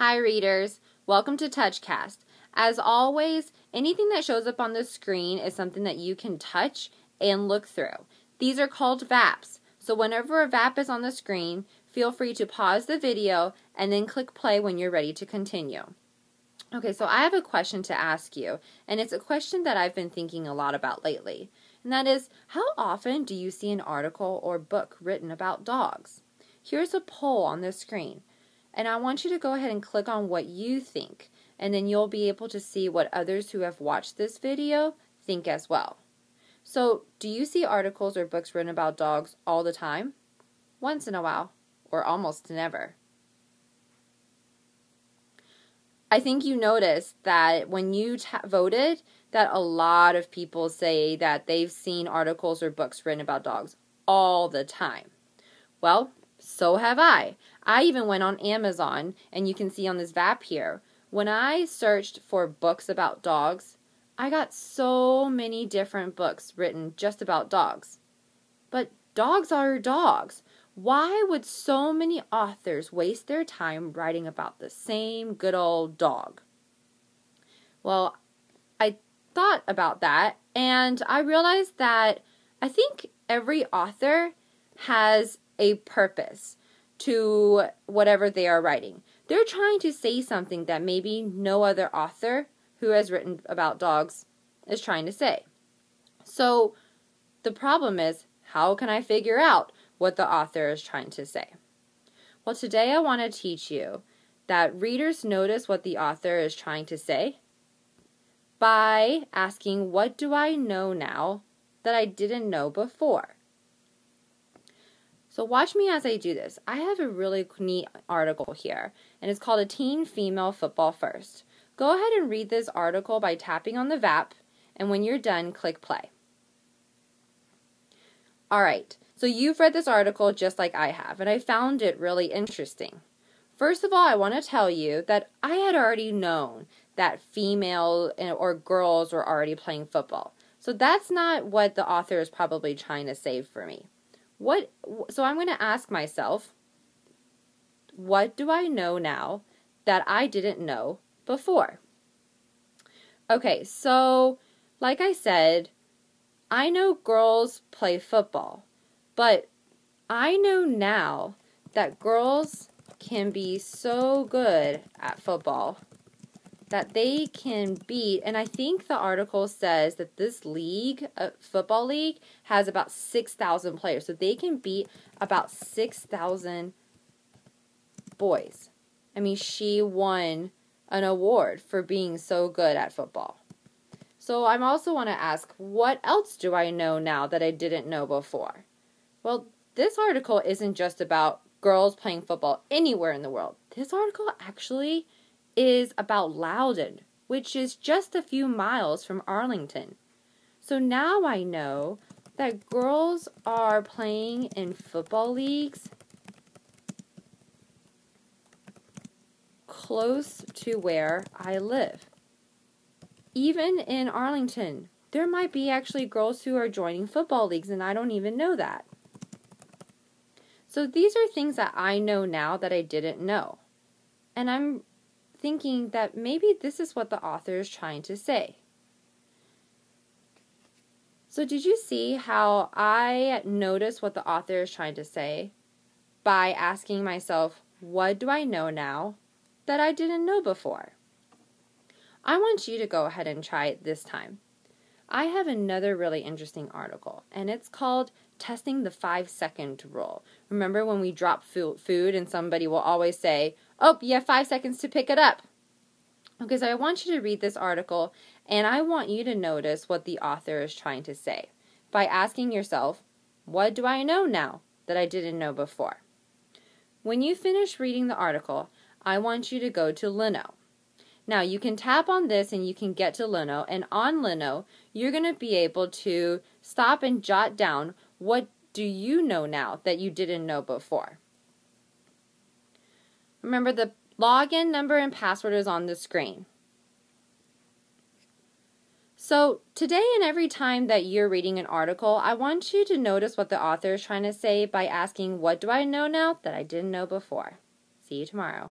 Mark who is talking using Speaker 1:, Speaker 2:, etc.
Speaker 1: Hi readers, welcome to TouchCast. As always, anything that shows up on the screen is something that you can touch and look through. These are called VAPs, so whenever a VAP is on the screen, feel free to pause the video and then click play when you're ready to continue. Okay, so I have a question to ask you, and it's a question that I've been thinking a lot about lately, and that is, how often do you see an article or book written about dogs? Here's a poll on the screen. And I want you to go ahead and click on what you think, and then you'll be able to see what others who have watched this video think as well. So, do you see articles or books written about dogs all the time? Once in a while, or almost never? I think you noticed that when you voted, that a lot of people say that they've seen articles or books written about dogs all the time. Well, so have I. I even went on Amazon, and you can see on this VAP here, when I searched for books about dogs, I got so many different books written just about dogs. But dogs are dogs. Why would so many authors waste their time writing about the same good old dog? Well, I thought about that, and I realized that I think every author has a purpose to whatever they are writing. They're trying to say something that maybe no other author who has written about dogs is trying to say. So the problem is, how can I figure out what the author is trying to say? Well, today I want to teach you that readers notice what the author is trying to say by asking, what do I know now that I didn't know before? So watch me as I do this. I have a really neat article here, and it's called A Teen Female Football First. Go ahead and read this article by tapping on the VAP, and when you're done, click play. Alright, so you've read this article just like I have, and I found it really interesting. First of all, I want to tell you that I had already known that female or girls were already playing football. So that's not what the author is probably trying to say for me. So I'm going to ask myself, what do I know now that I didn't know before? Okay, so like I said, I know girls play football, but I know now that girls can be so good at football that they can beat, and I think the article says that this league, football league, has about 6,000 players. So they can beat about 6,000 boys. I mean, she won an award for being so good at football. So I also want to ask, what else do I know now that I didn't know before? Well, this article isn't just about girls playing football anywhere in the world. This article actually is about Loudon, which is just a few miles from Arlington. So now I know that girls are playing in football leagues close to where I live. Even in Arlington, there might be actually girls who are joining football leagues, and I don't even know that. So these are things that I know now that I didn't know. And I'm thinking that maybe this is what the author is trying to say. So did you see how I noticed what the author is trying to say by asking myself, what do I know now that I didn't know before? I want you to go ahead and try it this time. I have another really interesting article, and it's called Testing the 5-Second Rule. Remember when we drop food and somebody will always say, oh, you have 5 seconds to pick it up. Okay, so I want you to read this article, and I want you to notice what the author is trying to say by asking yourself, what do I know now that I didn't know before? When you finish reading the article, I want you to go to Lino. Now, you can tap on this and you can get to Lino, and on Lino, you're going to be able to stop and jot down what do you know now that you didn't know before. Remember, the login number and password is on the screen. So today and every time that you're reading an article, I want you to notice what the author is trying to say by asking, what do I know now that I didn't know before? See you tomorrow.